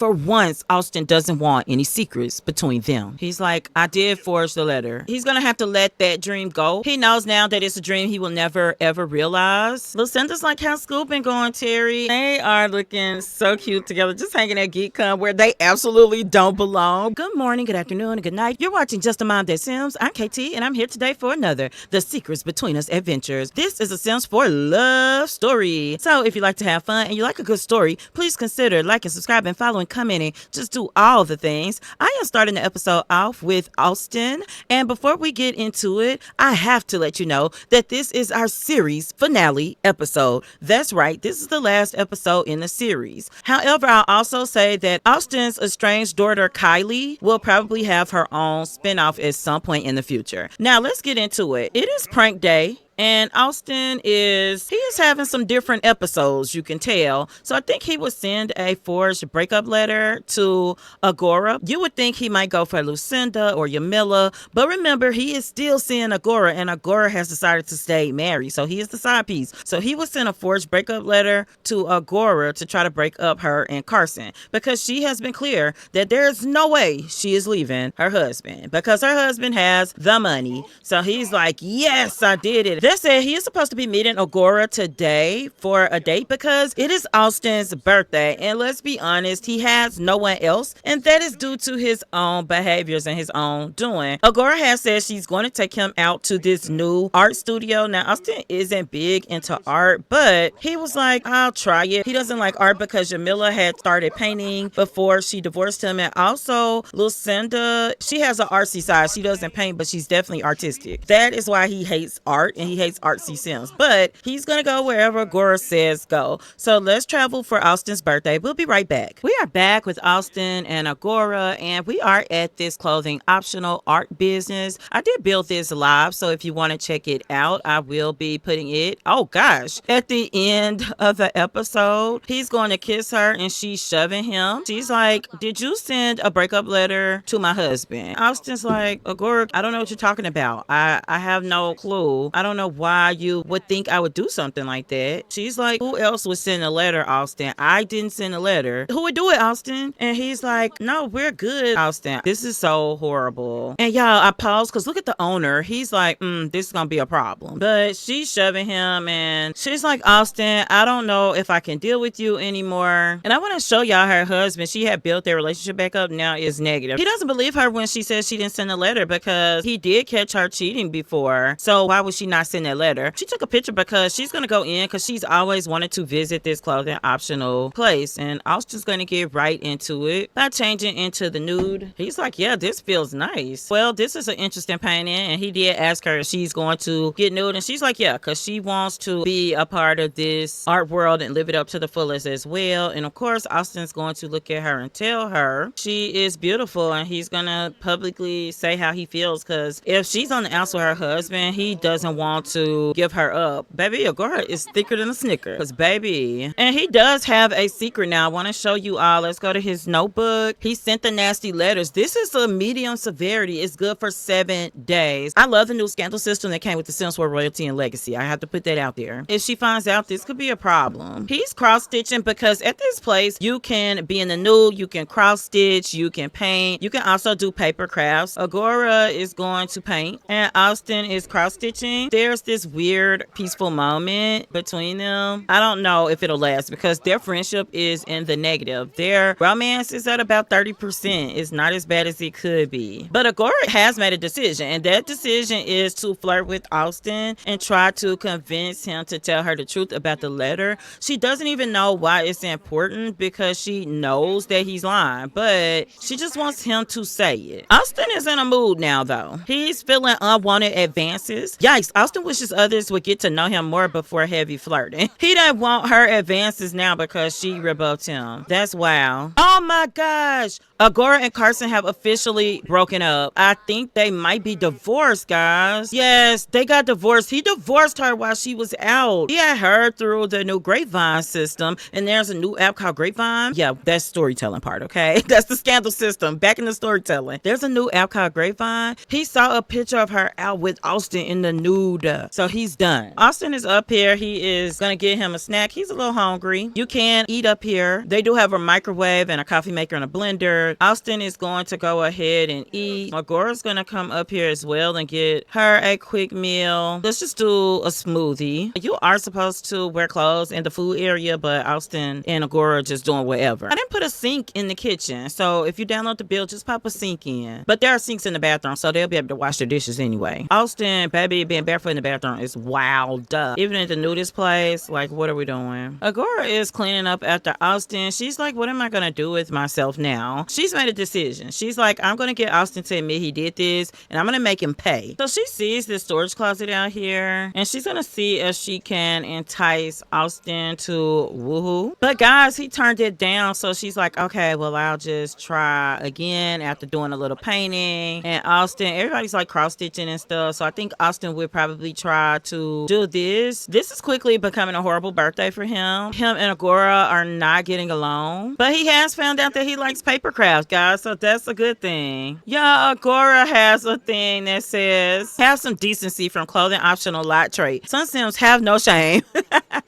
For once, Austen doesn't want any secrets between them. He's like, I did forge the letter. He's gonna have to let that dream go. He knows now that it's a dream he will never ever realize. Lucinda's like, how's school been going, Terry? They are looking so cute together, just hanging at GeekCon where they absolutely don't belong. Good morning, good afternoon, and good night. You're watching Justamomthatsims. I'm KT, and I'm here today for another The Secrets Between Us adventures. This is a Sims 4 love story. So if you like to have fun and you like a good story, please consider liking, subscribing, following, commenting. Just do all the things. I am starting the episode off with Austen, and before we get into it, I have to let you know that this is our series finale episode. That's right, this is the last episode in the series. However, I'll also say that Austen's estranged daughter Kylie will probably have her own spinoff at some point in the future. Now let's get into it. It is prank day. And Austen is having some different episodes, you can tell. So I think he would send a forged breakup letter to Agora. You would think he might go for Lucinda or Yamilla, but remember, he is still seeing Agora, and Agora has decided to stay married. So he is the side piece. So he would send a forged breakup letter to Agora to try to break up her and Carson, because she has been clear that there is no way she is leaving her husband, because her husband has the money. So he's like, yes, I did it. That said, he is supposed to be meeting Agora today for a date because it is Austen's birthday, and let's be honest, he has no one else, and that is due to his own behaviors and his own doing. Agora has said she's going to take him out to this new art studio. Now, Austen isn't big into art, but he was like, I'll try it. He doesn't like art because Yamilla had started painting before she divorced him, and also Lucinda, she has an artsy side. She doesn't paint, but she's definitely artistic. That is why he hates art, and he hates artsy Sims, but he's gonna go wherever Agora says go. So let's travel for Austen's birthday. We'll be right back. We are back with Austen and Agora, and we are at this clothing optional art business. I did build this live, so if you want to check it out, I will be putting it, oh gosh, at the end of the episode. He's going to kiss her and she's shoving him. She's like, did you send a breakup letter to my husband? Austen's like, Agora, I don't know what you're talking about. I have no clue. I don't know why you would think I would do something like that. She's like, who else would send a letter, Austen? I didn't send a letter. Who would do it, Austen? And he's like, no, we're good, Austen. This is so horrible. And y'all, I paused because look at the owner. He's like, this is gonna be a problem. But she's shoving him, and she's like, Austen, I don't know if I can deal with you anymore. And I want to show y'all her husband. She had built their relationship back up, now is negative. He doesn't believe her when she says she didn't send a letter because he did catch her cheating before. So why would she not send that letter? She took a picture because she's gonna go in because she's always wanted to visit this clothing optional place, and Austen's gonna get right into it by changing into the nude. He's like, yeah, this feels nice. Well, this is an interesting painting, and he did ask her if she's going to get nude, and she's like, yeah, because she wants to be a part of this art world and live it up to the fullest as well. And of course, Austen's going to look at her and tell her she is beautiful, and he's gonna publicly say how he feels, because if she's on the outs with her husband, he doesn't want to give her up. Baby, Agora is thicker than a Snicker. Because baby, and he does have a secret now. I want to show you all. Let's go to his notebook. He sent the nasty letters. This is a medium severity. It's good for 7 days. I love the new scandal system that came with the Sims 4 royalty and legacy. I have to put that out there. If she finds out, this could be a problem. He's cross-stitching because at this place, you can be in the nude, you can cross-stitch, you can paint, you can also do paper crafts. Agora is going to paint, and Austen is cross-stitching. There's this weird peaceful moment between them. I don't know if it'll last because their friendship is in the negative. Their romance is at about 30%. It's not as bad as it could be. But Agora has made a decision, and that decision is to flirt with Austen and try to convince him to tell her the truth about the letter. She doesn't even know why it's important because she knows that he's lying, but she just wants him to say it. Austen is in a mood now, though. He's feeling unwanted advances. Yikes, Austen wishes others would get to know him more before heavy flirting. He doesn't want her advances now because she rebuffed him. That's wow. Oh my gosh. Agora and Carson have officially broken up. I think they might be divorced, guys. Yes, they got divorced. He divorced her while she was out. He had heard through the new Grapevine system, and there's a new app called Grapevine. Yeah, that's storytelling part, okay? That's the scandal system. Back in the storytelling. There's a new app called Grapevine. He saw a picture of her out with Austen in the nude. soda. So he's done. Austen is up here. He is gonna get him a snack. He's a little hungry. You can eat up here. They do have a microwave and a coffee maker and a blender. Austen is going to go ahead and eat. Agora's gonna come up here as well and get her a quick meal. Let's just do a smoothie. You are supposed to wear clothes in the food area, but Austen and Agora are just doing whatever. I didn't put a sink in the kitchen, so if you download the bill, just pop a sink in. But there are sinks in the bathroom, so they'll be able to wash their dishes anyway. Austen, baby, being barefoot in the bathroom is wild up. Even at the nudist place, like, what are we doing? Agora is cleaning up after Austen. She's like, what am I gonna do with myself now? She's made a decision. She's like, I'm gonna get Austen to admit he did this, and I'm gonna make him pay. So she sees this storage closet out here, and she's gonna see if she can entice Austen to woohoo. But guys, he turned it down, so she's like, okay, well, I'll just try again after doing a little painting. And Austen, everybody's like cross-stitching and stuff, so I think Austen would probably try to do this. This is quickly becoming a horrible birthday for him. Him and Agora are not getting along, but he has found out that he likes paper crafts, guys, so that's a good thing. Yeah, Agora has a thing that says, have some decency from clothing optional lot trait. Some Sims have no shame.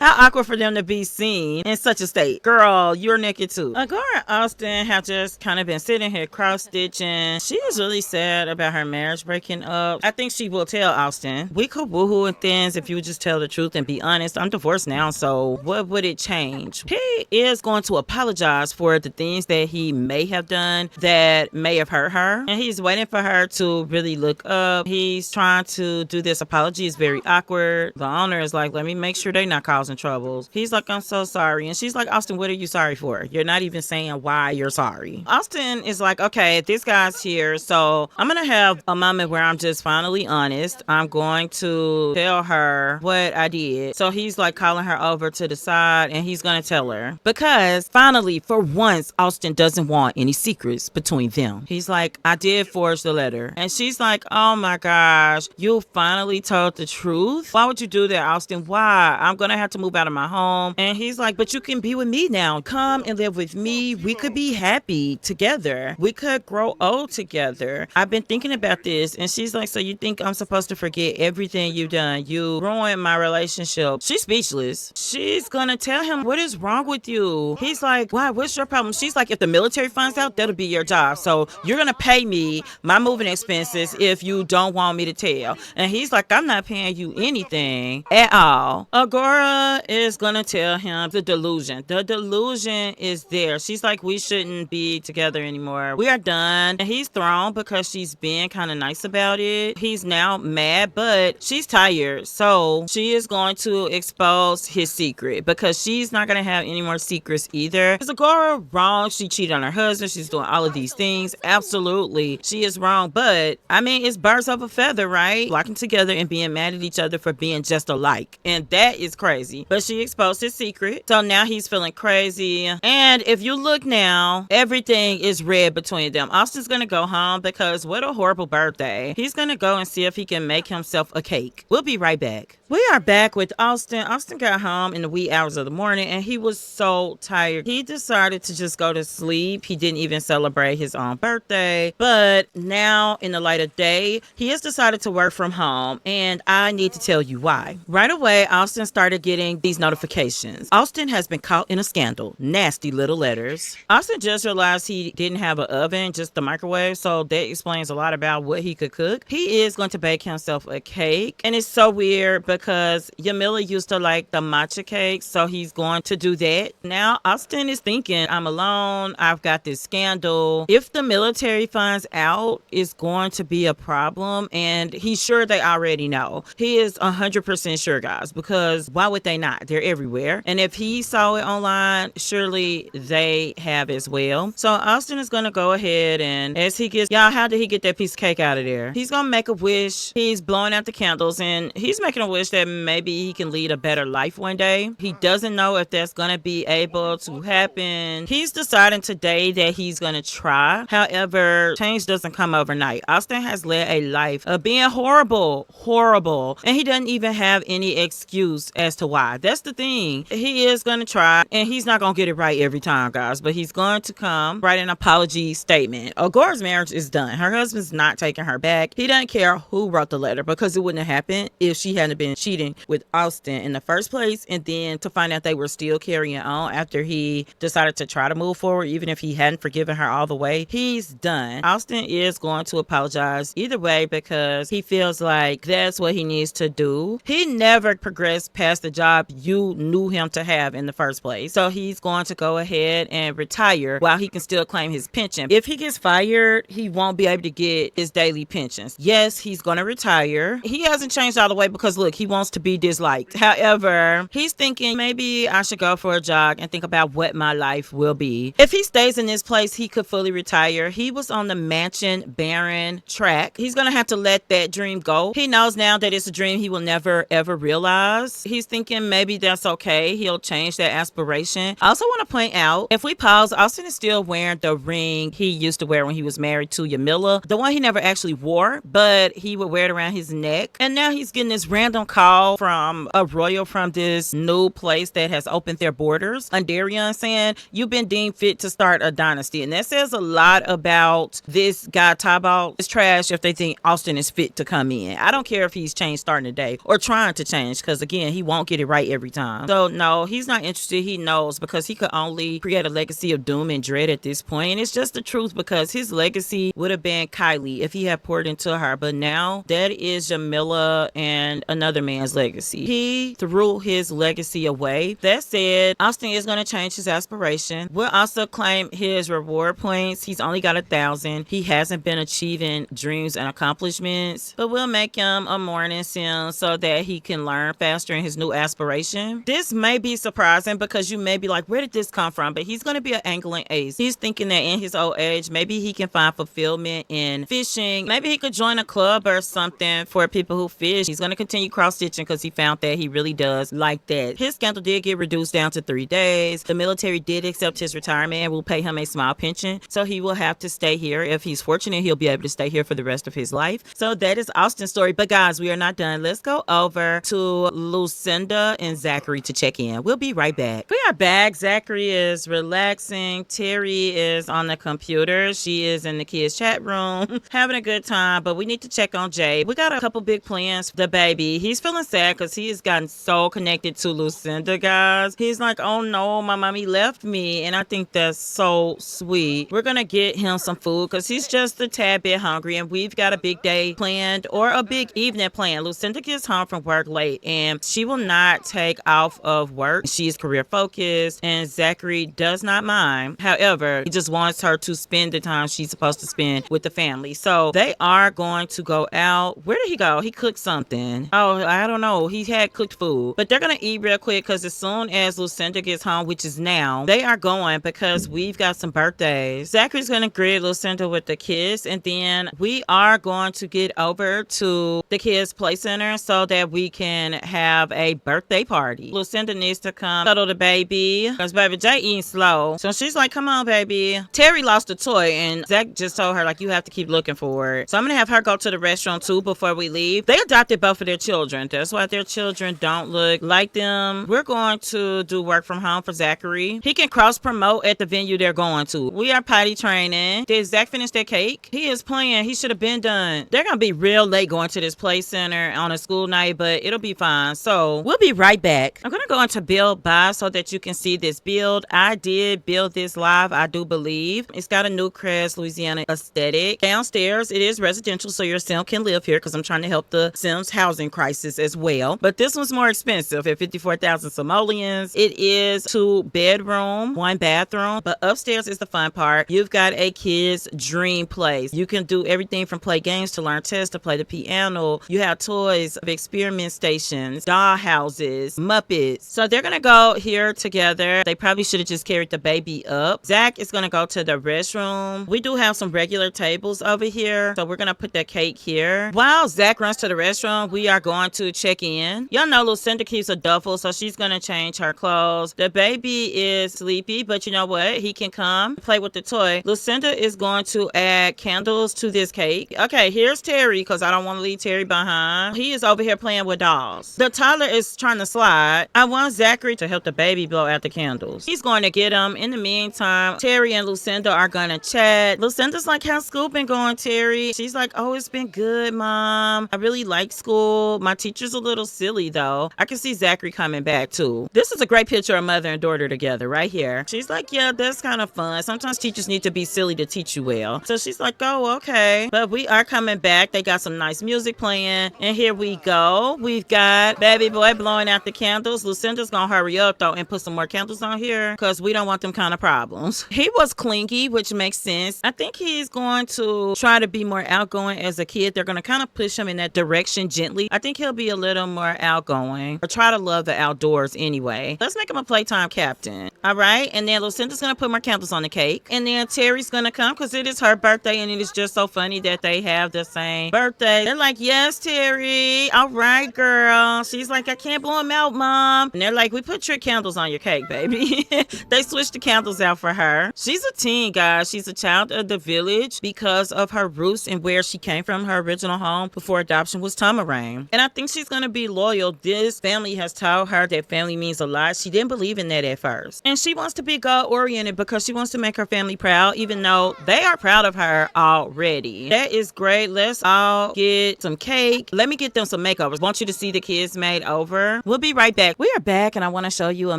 How awkward for them to be seen in such a state. Girl, you're naked too. Agora and Austen have just kind of been sitting here cross-stitching. She is really sad about her marriage breaking up. I think she will tell Austen, we could woohoo and things if you would just tell the truth and be honest. I'm divorced now, so what would it change? He is going to apologize for the things that he may have done that may have hurt her, and he's waiting for her to really look up. He's trying to do this apology. It's very awkward. The owner is like, let me make sure they're not causing troubles. He's like, I'm so sorry. And she's like, Austen, what are you sorry for? You're not even saying why you're sorry. Austen is like, okay, this guy's here, so I'm gonna have a moment where I'm just finally honest. I'm going to tell her what I did. So he's like calling her over to the side, and he's gonna tell her, because finally, for once, Austen doesn't want any secrets between them. He's like, I did forge the letter. And she's like, oh my gosh, you finally told the truth? Why would you do that, Austen? Why? I'm gonna have to move out of my home. And he's like, but you can be with me now. Come and live with me. We could be happy together. We could grow old together. I've been thinking about this. And she's like, so you think I'm supposed to forget everything you've done? You ruined my relationship. She's speechless. She's gonna tell him, what is wrong with you? He's like, why? What's your problem? She's like, if the military finds out, that'll be your job. So you're gonna pay me my moving expenses if you don't want me to tell. And he's like, I'm not paying you anything at all. Agora is gonna tell him the delusion. The delusion is there. She's like, we shouldn't be together anymore. We are done. And he's thrown because she's being kind of nice about it. He's now mad, but she's tired. So she is going to expose his secret because she's not gonna have any more secrets either. Is Agora wrong? She cheated on her husband. She's doing all of these things. Absolutely. She is wrong. But I mean, it's birds of a feather, right? Flocking together and being mad at each other for being just alike. And that is crazy. But she exposed his secret. So now he's feeling crazy. And if you look now, everything is red between them. Austen's gonna go home because what a horrible birthday. He's gonna go and see if he can make himself a cake. We'll be right back. We are back with Austen. Austen got home in the wee hours of the morning and he was so tired. He decided to just go to sleep. He didn't even celebrate his own birthday. But now in the light of day, he has decided to work from home, and I need to tell you why. Right away, Austen started getting these notifications. Austen has been caught in a scandal. Nasty little letters. Austen just realized he didn't have an oven, just the microwave, so that explains a lot about what he could cook. He is going to bake himself a cake, and it's so weird because Yamilla used to like the matcha cake, so he's going to do that. Now, Austen is thinking, I'm alone, I've got this scandal. If the military finds out, it's going to be a problem, and he's sure they already know. He is 100% sure, guys, because why would they not? They're everywhere. And if he saw it online, surely they have as well. So Austen is going to go ahead, and as he gets, y'all, how did he get that piece of cake out of there? He's going to make a wish. He's blowing out the candles, and he's making a wish that maybe he can lead a better life one day. He doesn't know if that's going to be able to happen. He's deciding today that he's going to try. However, change doesn't come overnight. Austen has led a life of being horrible, and he doesn't even have any excuse as to why. That's the thing. He is going to try, and he's not going to get it right every time, guys, but he's going to come write an apology statement. Agora's marriage is done. Her husband's not taking her back. He doesn't care who wrote the letter because it wouldn't have happened if she hadn't been cheating with Austen in the first place, and then to find out they were still carrying on after he decided to try to move forward, even if he hadn't forgiven her all the way. He's done. Austen is going to apologize either way because he feels like that's what he needs to do. He never progressed past the job you knew him to have in the first place. So he's going to go ahead and retire while he can still claim his pension. If he gets fired, he won't be able to get his daily pensions. Yes, he's going to retire. He hasn't changed all the way because look, he wants to be disliked. However, he's thinking maybe I should go for a jog and think about what my life will be. If he stays in this place, he could fully retire. He was on the mansion baron track. He's going to have to let that dream go. He knows now that it's a dream he will never ever realize. He's thinking maybe that's okay. He'll change that aspiration. I also want to point out, if we pause, Austen is still wearing the ring he used to wear when he was married to Yamilla. The one he never actually wore, but he would wear it around his neck. And now he's getting this random call from a royal from this new place that has opened their borders, Underion, saying, you've been deemed fit to start a dynasty. And that says a lot about this guy, Tybalt. It's trash if they think Austen is fit to come in. I don't care if he's changed starting today or trying to change, because again, he won't get it right every time. So no, he's not interested. He knows, because he could only create a legacy of doom and dread at this point. And it's just the truth, because his legacy would have been Kylie if he had poured into her. But now that is Yamilla and another man's legacy. He threw his legacy away. That said, Austen is going to change his aspiration. We'll also claim his reward points. He's only got 1,000. He hasn't been achieving dreams and accomplishments, but we'll make him a morning sim so that he can learn faster in his new aspiration. This may be surprising because you may be like, where did this come from? But he's going to be an angling ace. He's thinking that in his old age, maybe he can find fulfillment in fishing. Maybe he could join a club or something for people who fish. He's going to continue cross-stitching because he found that he really does like that. His scandal did get reduced down to 3 days. The military did accept his retirement and will pay him a small pension, so he will have to stay here. If he's fortunate, he'll be able to stay here for the rest of his life. So that is Austen's story. But guys, we are not done. Let's go over to Lucinda and Zackary to check in. We'll be right back. We are back. Zackary is relaxing. Terry is on the computer. She is in the kids' chat room having a good time, but we need to check on Jay. We got a couple big plans for the baby. He's feeling sad because he has gotten so connected to Lucinda, guys. He's like, oh no, my mommy left me, and I think that's so sweet. We're gonna get him some food because he's just a tad bit hungry, and we've got a big day planned or a big evening planned. Lucinda gets home from work late, and she will not take off of work. She's career focused, and Zackary does not mind. However, he just wants her to spend the time she's supposed to spend with the family. So they are going to go out. Where did he go? He cooked something. Oh, I don't know. He had cooked food, but they're gonna eat real quick because as soon as Lucinda gets home, which is now, they are going because we've got some birthdays. Zackary's gonna greet Lucinda with the kiss, and then we are going to get over to the kids' Playcenter so that we can have a birthday party. Lucinda needs to come cuddle the baby because baby Jay eating slow. So she's like, come on, baby. Terry lost a toy, and Zach just told her, like, you have to keep looking for it. So I'm gonna have her go to the restaurant too before we leave. They adopted both of their children. That's why their children don't look like them. We're going to do work from home for Zackary. He can cross promote at the venue they're going to. We are potty training. Did Zach finish that cake? He is playing. He should have been done. They're gonna be real late going to this play center on a school night, but it'll be fine. So we'll be right back. I'm gonna go into build by so that you can see this build. I did build this live, I do believe. It's got a new Crest, Louisiana aesthetic. Downstairs, it is residential, so your sim can live here because I'm trying to help the Sims housing crisis as well. But this one's more expensive at 54,000 simoleons. It is 2 bedroom, 1 bathroom, but upstairs is the fun part. You've got a kid's dream place. You can do everything from play games to learn chess to play the piano. You have toys, experiment stations, doll houses, Muppets. So they're gonna go here together. They probably should have just carried the baby up. Zach is gonna go to the restroom. We do have some regular tables over here, so we're gonna put the cake here. While Zach runs to the restroom, we are going to check in. Y'all know Lucinda keeps a duffel, so she's gonna change her clothes. The baby is sleepy, but you know what? He can come play with the toy. Lucinda is going to add candles to this cake. Okay, here's Terry, because I don't want to leave Terry behind. He is over here playing with dolls. The toddler is trying to slide. I want Zackary to help the baby blow out the candles. He's going to get him. In the meantime, Terry and Lucinda are going to chat. Lucinda's like, how's school been going, Terry? She's like, oh, it's been good, Mom. I really really like school. My teacher's a little silly though. I can see Zackary coming back too. This is a great picture of mother and daughter together right here. She's like, yeah, that's kind of fun. Sometimes teachers need to be silly to teach you well. So she's like, oh, okay. But we are coming back. They got some nice music playing. And here we go. We've got baby boy blowing out the candles. Lucinda's gonna hurry up though and put some more candles on here because we don't want them kind of problems. He was clingy, which makes sense. I think he's going to try to be more outgoing as a kid. They're going to kind of push him in that direction gently. I think he'll be a little more outgoing or try to love the outdoors anyway. Let's make him a playtime captain. All right. And then Lucinda's going to put more candles on the cake. And then Terry's going to come because it is her birthday. And it is just so funny that they have the same birthday. They're like, yes, Terry. All right, girl. She's like, I can't blow him out, Mom. And they're like, we put your candles on your cake, baby. They switched the candles out for her. She's a teen, guys. She's a child of the village because of her roots and where she came from. Her original home before adoption was Tamarang. And I think she's going to be loyal. This family has told her that family means a lot. She didn't believe in that at first. And she wants to be goal-oriented because she wants to make her family proud, even though they are proud of her already. That is great. Let's all get some cake. Let me get them some makeovers. Want you to see the kids made over. We'll be right back. We are back and I want to show you a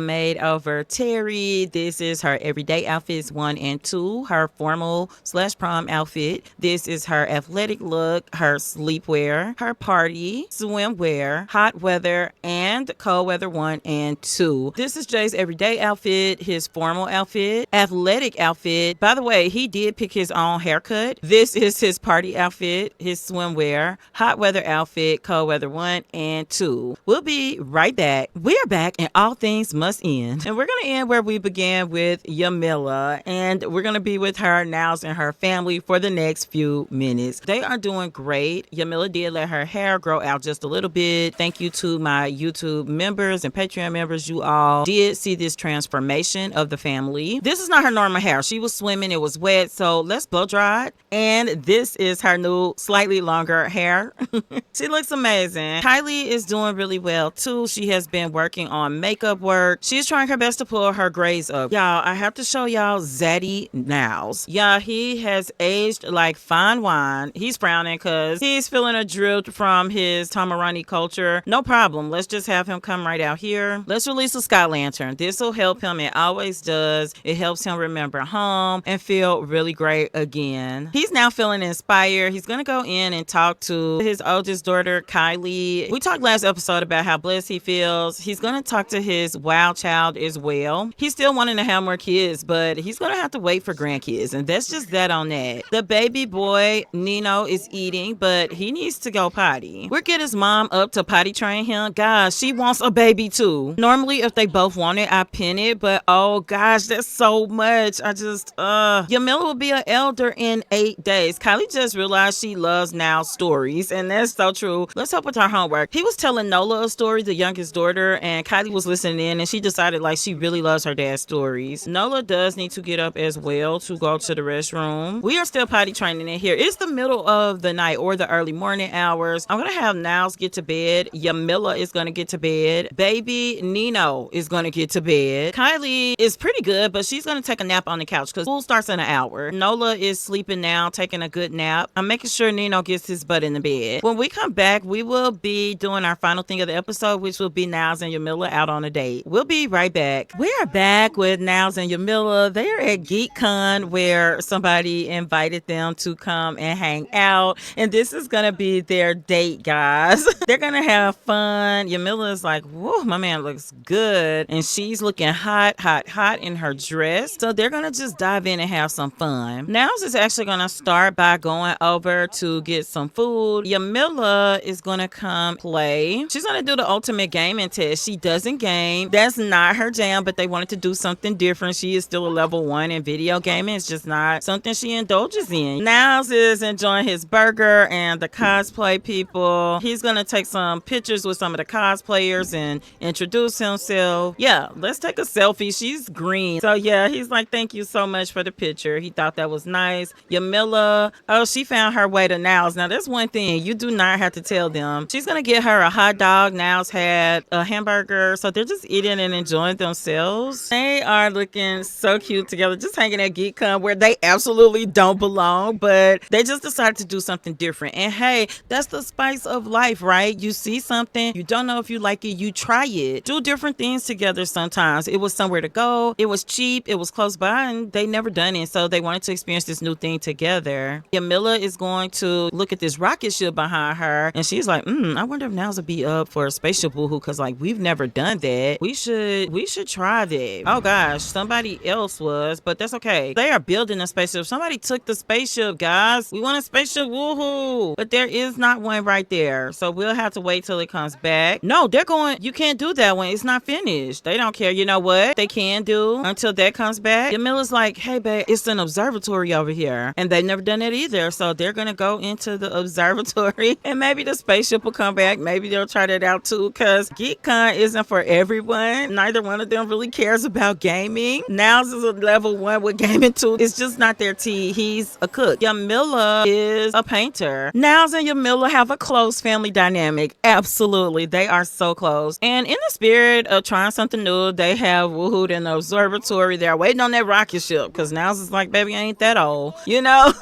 made over Terry. This is her everyday outfits 1 and 2. Her formal / prom outfit. This is her athletic look, her sleepwear, her party, swimwear, hot weather, and cold weather 1 and 2. This is Jay's everyday outfit, his formal outfit, athletic outfit. By the way, he did pick his own haircut. This is his party outfit, his swimwear, hot weather outfit, cold weather 1 and 2. We'll be right back. We are back and all things must end. And we're going to end where we began with Yamilla. And we're going to be with her, Nyles, and her family for the next few minutes. They are doing great. Yamilla did let her hair grow out just a little bit. Thank you to my YouTube members and Patreon members. You all did see this transformation of the family. This is not her normal hair. She was swimming. It was wet. So let's blow dry it. And this is her new slightly longer hair. She looks amazing. Kylie is doing really well too. She has been working on makeup work. She's trying her best to pull her grays up. Y'all, I have to show y'all Zaddy Nyles. Yeah, he has aged like fine wine. He's frowning because he's feeling a drift from his Tamarani culture. No problem. Let's just have him come right out here. Let's release a sky lantern. This will help him. It always does. It helps him remember home and feel really great again. He's now feeling inspired. He's going to go in and talk to his oldest daughter, Kylie. We talked last episode about how blessed he feels. He's going to talk to his wild child as well. He's still wanting to have more kids, but he's going to have to wait for grandkids. And that's just that on that. The baby boy, Nino, is eating, but he needs to go potty. We'll get his mom up to potty train him. Gosh, she wants a baby too. Normally, if they both want it, I pin it, but oh gosh, that's so much. Yamilla will be an elder in 8 days. Kylie just realized she loves Nyles stories, and that's so true. Let's help with her homework. He was telling Nola a story, the youngest daughter, and Kylie was listening in, and she decided like she really loves her dad's stories. Nola does need to get up as well to go to the restroom. We are still potty training in here. It's the middle of the night or the early morning hours. I'm gonna have Nyles get to bed. Yamilla is gonna get to bed. Baby Nino is gonna get to bed. Kylie is pretty good, but she's gonna take a nap on the couch because school starts in an hour. Nola is sleeping now, taking a good nap. I'm making sure Nino gets his butt in the bed. When we come back, we will be doing our final thing of the episode, which will be Nyles and Yamilla out on a date. We'll be right back. We are back with Nyles and Yamilla. They are at GeekCon where somebody invited them to come and hang out. And this is going to be their date, guys. They're going to have fun. Yamilla is like, whoa, my man looks good. And she's looking hot, hot, hot in her dress. So they're going to just dive in and have some fun. Nyles is actually going to start by going over to get some food. Yamilla is going to come play. She's going to do the ultimate gaming test. She doesn't game. That's not her jam, but they wanted to do something different. She is still a level 1 in video gaming. It's just not something she indulges in. Nyles is enjoying his burger and the cosplay people. He's going to take some pictures with some of the cosplayers and introduce himself. Yeah, let's take a selfie. She's green. So yeah, he's like, thank you so much for the picture. He thought that was nice. Yamilla, oh, she found her way to Nyles. Now that's one thing you do not have to tell them. She's going to get her a hot dog. Nyles had a hamburger. So they're just eating and enjoying themselves. They are looking so cute together, just hanging at GeekCon where they absolutely don't belong, but they just decided to do something different. And hey, that's That's the spice of life, right? You see something, you don't know if you like it, you try it. Do different things together sometimes. It was somewhere to go, it was cheap, it was close by, and they never done it, so they wanted to experience this new thing together. Yamilla is going to look at this rocket ship behind her, and she's like, I wonder if Nyles will be up for a spaceship woohoo, because like we've never done that. We should try that. Oh gosh, somebody else was, but that's okay. They are building a spaceship. Somebody took the spaceship, guys. We want a spaceship woohoo, but there is not one right there, so we'll have to wait till it comes back. No, they're going, you can't do that one, it's not finished. They don't care. You know what they can do until that comes back? Yamilla's like, hey babe, it's an observatory over here, and they've never done it either, so they're gonna go into the observatory and maybe the spaceship will come back. Maybe they'll try that out too, because GeekCon isn't for everyone. Neither one of them really cares about gaming. Nyles is a level 1 with gaming too. It's just not their tea. He's a cook. Yamilla is a painter. Nyles and Yamilla have a close family dynamic. Absolutely, they are so close. And in the spirit of trying something new, they have woohooed in the observatory. They're waiting on that rocket ship, because Nyles is like, baby, I ain't that old, you know.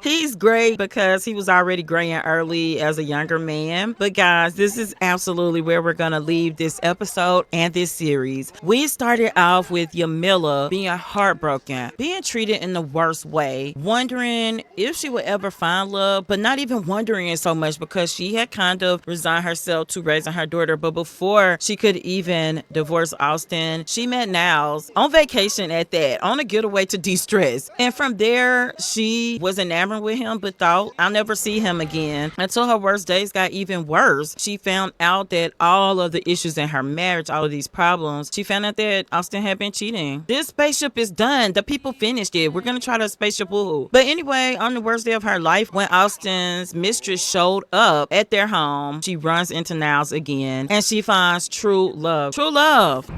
He's great because he was already graying early as a younger man. But guys, this is absolutely where we're gonna leave this episode and this series. We started off with Yamilla being heartbroken, being treated in the worst way, wondering if she would ever find love, but not even wondering so much because she had kind of resigned herself to raising her daughter. But before she could even divorce Austen, she met Nyles on vacation at that, on a getaway to de-stress. And from there, she was enamored with him, but thought, I'll never see him again, until her worst days got even worse. She found out that all of the issues in her marriage, all of these problems, she found out that Austen had been cheating. This spaceship is done. The people finished it. We're gonna try the spaceship woohoo. But anyway, on the worst day of her life, when Austen's mistress showed up at their home, she runs into Nyles again, and she finds true love. True love.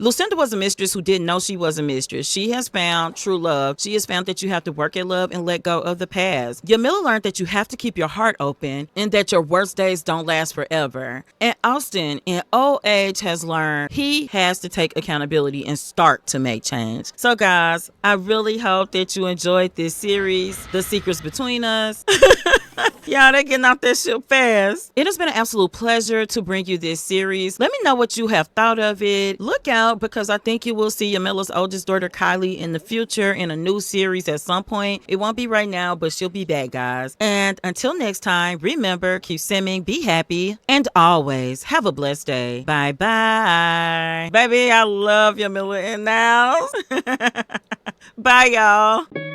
Lucinda was a mistress who didn't know she was a mistress. She has found true love. She has found that you have to work at love and let go of the past. Yamilla learned that you have to keep your heart open and that your worst days don't last forever. And Austen, in old age, has learned he has to take accountability and start to make change. So guys, I really hope that you enjoyed this series, The Secrets Between Us. Y'all, they getting off that shit fast. It has been an absolute pleasure to bring you this series. Let me know what you have thought of it. Look out, because I think you will see Yamilla's oldest daughter, Kylie, in the future in a new series at some point. It won't be right now, but she'll be back, guys. And until next time, remember, keep simming, be happy, and always have a blessed day. Bye-bye. Baby, I love Yamilla and Nyles. Bye, y'all.